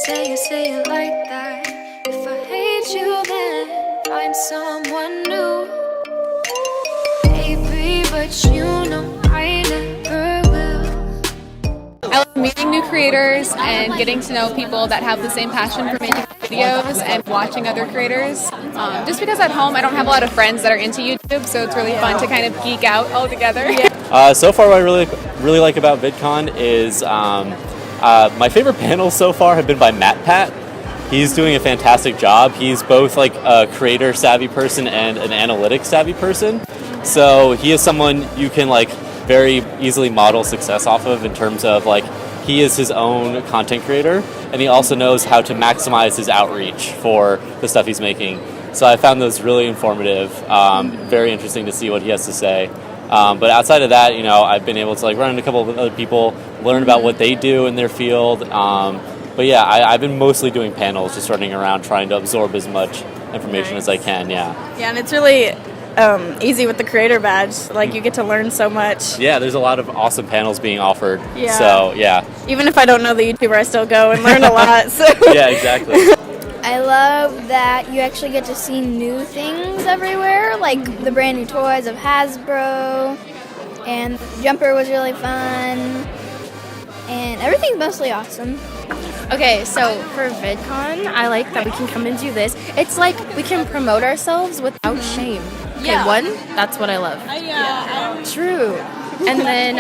say it like that. If I hate you, then find someone new. Baby, but you know I never will. I love meeting new creators and getting to know people that have the same passion for making videos and watching other creators. Just because at home I don't have a lot of friends that are into YouTube, so it's really fun to kind of geek out all together. So far what I really like about VidCon is my favorite panels so far have been by MatPat. He's doing a fantastic job. He's both like a creator savvy person and an analytics savvy person. So he is someone you can like very easily model success off of in terms of like he is his own content creator and he also knows how to maximize his outreach for the stuff he's making. So I found those really informative, very interesting to see what he has to say. But outside of that, you know, I've been able to like run into a couple of other people, learn about what they do in their field. But yeah, I've been mostly doing panels, just running around trying to absorb as much information as I can. Yeah, and it's really easy with the creator badge. Like you get to learn so much. Yeah, there's a lot of awesome panels being offered. Yeah. So yeah. Even if I don't know the YouTuber, I still go and learn a lot. So. Yeah, exactly. I love that you actually get to see new things everywhere, like the brand new toys of Hasbro, and Jumper was really fun, and everything's mostly awesome. Okay, so for VidCon, I like that we can come and do this. It's like we can promote ourselves without shame. Okay, that's what I love. True. And then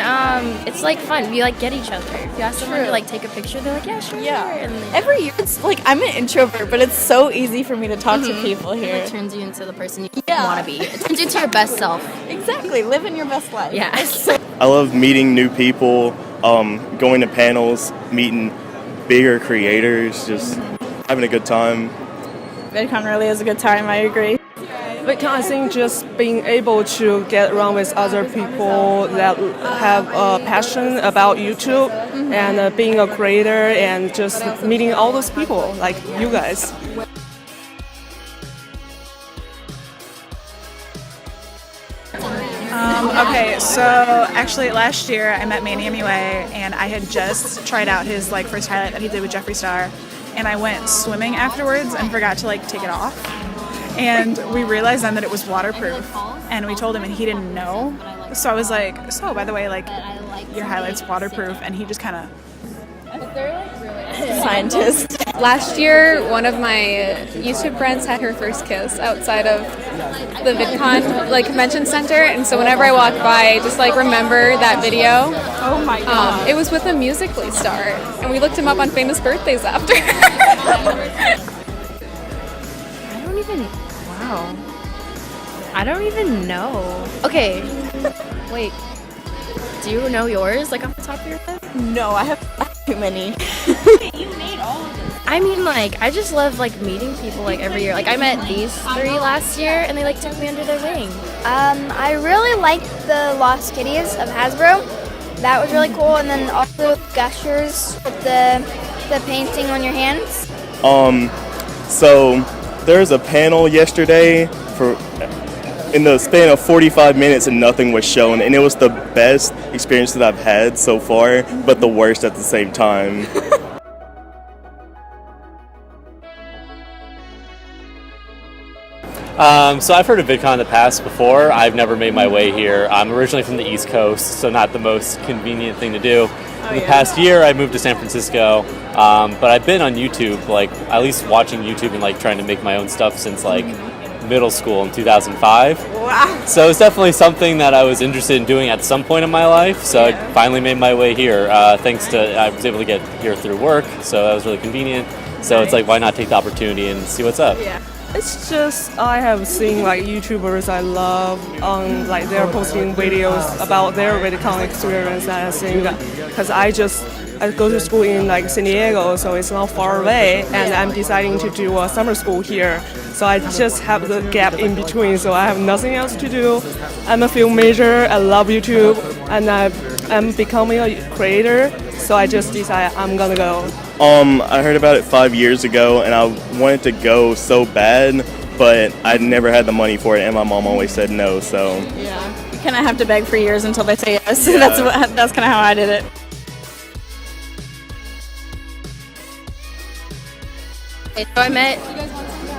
it's like fun. We like get each other. If you ask someone to like take a picture, they're like, yeah, sure. Yeah. And like, every year, it's like I'm an introvert, but it's so easy for me to talk to people here. it turns you into the person you want to be. It turns you into your best self. Exactly, living your best life. Yes. I love meeting new people, going to panels, meeting bigger creators, just having a good time. VidCon really is a good time. I agree. VidCon, I think just being able to get around with other people that have a passion about YouTube and being a creator and just meeting all those people like you guys. Okay, so actually last year I met Manny MUA and I had just tried out his like first highlight that he did with Jeffree Star, and I went swimming afterwards and forgot to like take it off. And we realized then that it was waterproof, and we told him and he didn't know. So I was like, so by the way, like your highlight's waterproof, and he just kind of Scientist. Last year, one of my YouTube friends had her first kiss outside of the VidCon like convention center, and so whenever I walk by, I just like remember that video. Oh my god. It was with a Musical.ly star, and we looked him up on famous birthdays after. I don't even know. Okay. Wait. Do you know yours, like off the top of your head? No, I have too many. You made all of them. I mean, like, I just love like meeting people like every year. Like, I met these three last year, and they like took me under their wing. I really liked the Lost Kitties of Hasbro. That was really cool, and then also Gushers with the painting on your hands. So there's a panel yesterday in the span of 45 minutes and nothing was shown, and it was the best experience that I've had so far, but the worst at the same time. So I've heard of VidCon in the past before. I've never made my way here. I'm originally from the East Coast, so not the most convenient thing to do. In the past year, I moved to San Francisco, but I've been on YouTube, like at least watching YouTube and like trying to make my own stuff since like middle school in 2005. Wow. So it's definitely something that I was interested in doing at some point in my life. So I finally made my way here. Thanks to I was able to get here through work, so that was really convenient. So it's like, why not take the opportunity and see what's up? Yeah. It's just I have seen like YouTubers I love on like they're posting videos about their VidCon experience, and I think because I go to school in like San Diego, so it's not far away, and I'm deciding to do a summer school here. So I just have the gap in between, so I have nothing else to do. I'm a film major, I love YouTube, and I'm becoming a creator, so I just decided I'm gonna go. I heard about it 5 years ago, and I wanted to go so bad, but I never had the money for it, and my mom always said no, so. Yeah. You kind of have to beg for years until they say yes. Yeah. That's kind of how I did it. So I met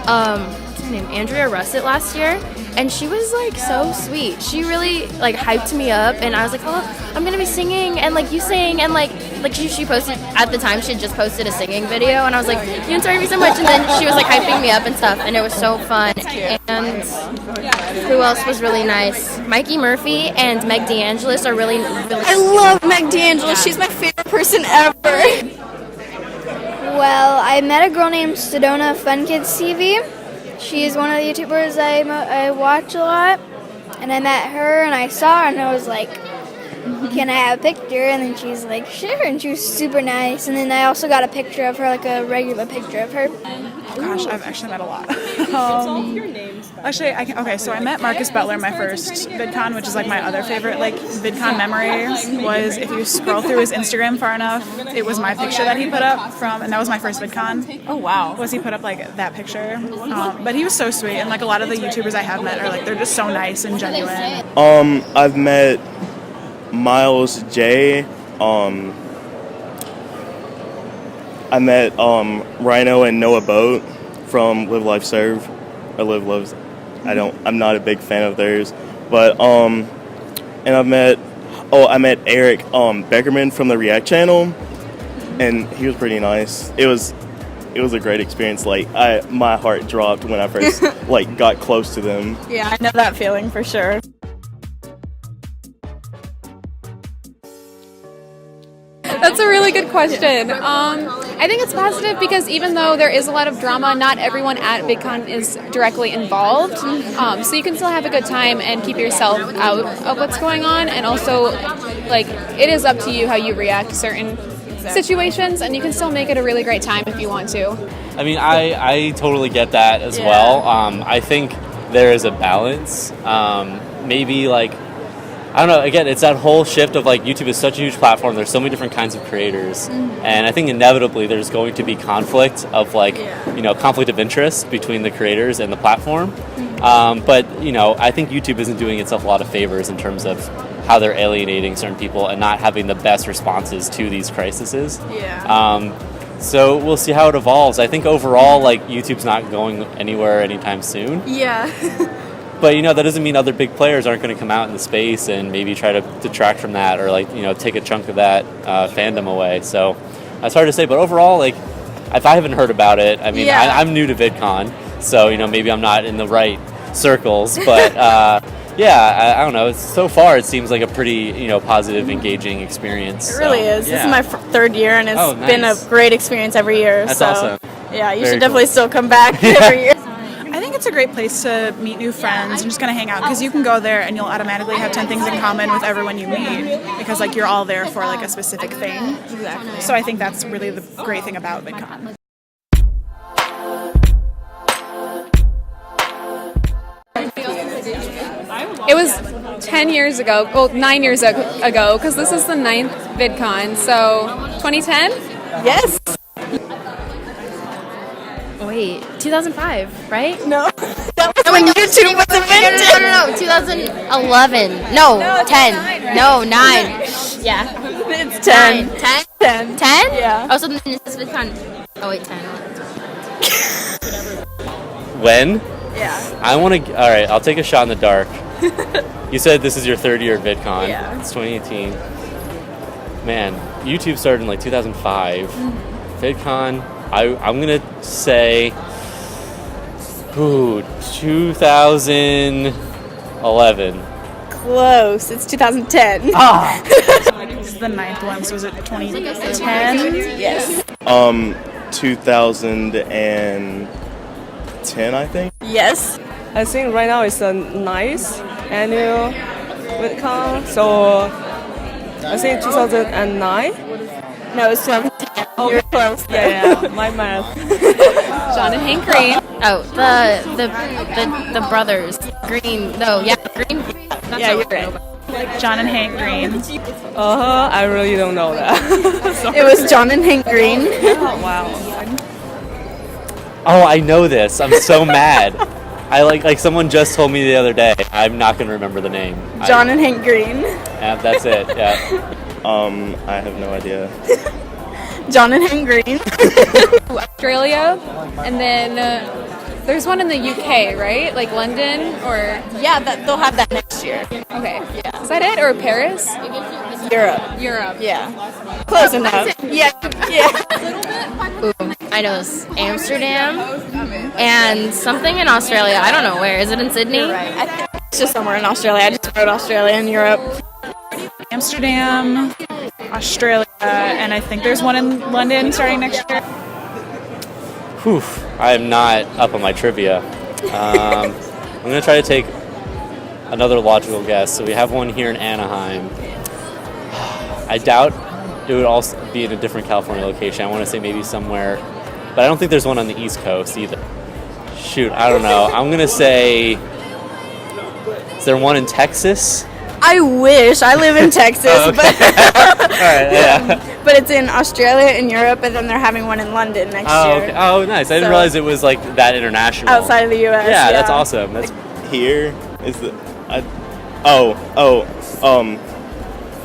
what's her name, Andrea Russett last year, and she was like so sweet. She really like hyped me up, and I was like, oh, I'm gonna be singing, and like you sing, and like she posted at the time, she had just posted a singing video, and I was like, you inspired me so much, and then she was like hyping me up and stuff, and it was so fun. And who else was really nice? Mikey Murphy and Meg DeAngelis are really I love Meg DeAngelis. She's my favorite person ever. Well, I met a girl named Sedona Fun Kids TV. She's one of the YouTubers I watch a lot. And I met her and I saw her and I was like, can I have a picture? And then she's like, sure. And she was super nice. And then I also got a picture of her, like a regular picture of her. Oh gosh, I've actually met a lot. Actually, so I met Marcus Butler my first VidCon, which is like my other favorite like VidCon memory was if you scroll through his Instagram far enough, it was my picture that he put up and that was my first VidCon. Oh wow. Was he put up like that picture? But he was so sweet, and like a lot of the YouTubers I have met are like they're just so nice and genuine. I've met Miles J. I met Rhino and Noah Boat from Live Life Serve or Live Loves. I'm not a big fan of theirs, but and I met Eric Beckerman from the React channel, and he was pretty nice. It was a great experience. Like my heart dropped when I first like got close to them. Yeah, I know that feeling for sure. That's a really good question. I think it's positive because even though there is a lot of drama, not everyone at VidCon is directly involved. So you can still have a good time and keep yourself out of what's going on. And also, like, it is up to you how you react to certain situations, and you can still make it a really great time if you want to. I mean, I totally get that as well. I think there is a balance. Maybe like, I don't know, again, it's that whole shift of like YouTube is such a huge platform, there's so many different kinds of creators, and I think inevitably there's going to be conflict of like, conflict of interest between the creators and the platform. But, I think YouTube isn't doing itself a lot of favors in terms of how they're alienating certain people and not having the best responses to these crises. So we'll see how it evolves. I think overall, like, YouTube's not going anywhere anytime soon. Yeah. But, that doesn't mean other big players aren't going to come out in the space and maybe try to detract from that or, like, take a chunk of that fandom away. So that's hard to say. But overall, like, if I haven't heard about it, I mean, I'm new to VidCon, so, maybe I'm not in the right circles. But, I don't know. So far, it seems like a pretty, positive, engaging experience. It really is. This is my third year, and it's been a great experience every year. That's so, awesome. Yeah, you should definitely still come back every year. I think it's a great place to meet new friends and just kind of hang out because you can go there and you'll automatically have 10 things in common with everyone you meet because like you're all there for like a specific thing. Exactly. So I think that's really the great thing about VidCon. It was 10 years ago, well, 9 years ago, because this is the 9th VidCon, so 2010? Yes. Wait, 2005, right? No. That was when YouTube was invented. No, 2011. No, 10. No, 9. Yeah. It's 10. 10? 10? Yeah. Oh, so then this is VidCon. Oh, wait, 10. When? Yeah. I want to... All right, I'll take a shot in the dark. You said this is your third year at VidCon. Yeah. It's 2018. Man, YouTube started in like 2005. VidCon, I'm going to say... 2011. Close. It's 2010. This is the 9th one, so was it 2010? Yes. 2010, I think. Yes. I think right now it's a nice annual VidCon, so I think 2009. No, it's 2010. Oh, You're close. Yeah, my math. John and Hank Green. Oh, the brothers. Green. No, yeah, Green. That's Yeah, you're right. John and Hank Green. I really don't know that. It was John and Hank Green. Oh, wow. Oh, I know this. I'm so mad. I like someone just told me the other day. I'm not going to remember the name. John and Hank Green. Yeah, that's it. Yeah. I have no idea. Jonathan Green. Australia, and then there's one in the UK, right? Like London or Yeah, they'll have that next year. okay, yeah. Is that it or Paris? Europe. Europe. Yeah. Close enough. Yeah. I know it's Amsterdam and something in Australia. I don't know where. Is it in Sydney? I think it's just somewhere in Australia. I just wrote Australia and Europe. Amsterdam, Australia, and I think there's one in London starting next year. Whew, I am not up on my trivia. I'm going to try to take another logical guess. So we have one here in Anaheim. I doubt it would also be in a different California location. I want to say maybe somewhere, but I don't think there's one on the East Coast either. Shoot, I don't know. I'm going to say, is there one in Texas? I wish. I live in Texas, All right, yeah. but it's in Australia and Europe, and then they're having one in London next year. Okay. Oh, nice. I didn't So- realize it was like that international. Outside of the U.S. Yeah, that's awesome. That's Here is the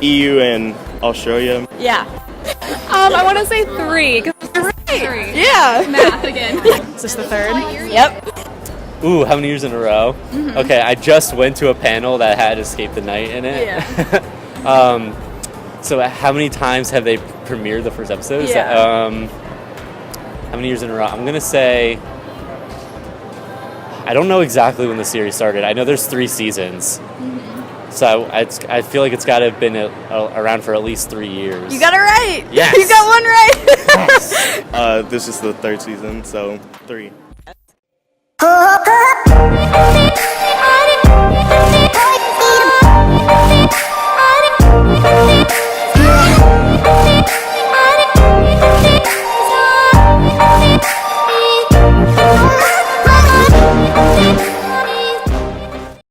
EU and Australia. Yeah. I want to say 3. 'Cause you're right. 3. Yeah. Math again. Is this the third? Yep. Ooh, how many years in a row? Okay, I just went to a panel that had Escape the Night in it. Yeah. So how many times have they premiered the first episode? Yeah. How many years in a row? I'm gonna say, I don't know exactly when the series started. I know there's 3 seasons. So I feel like it's got to have been around for at least 3 years. You got it right. Yes. You got one right. This is the 3rd season, so 3.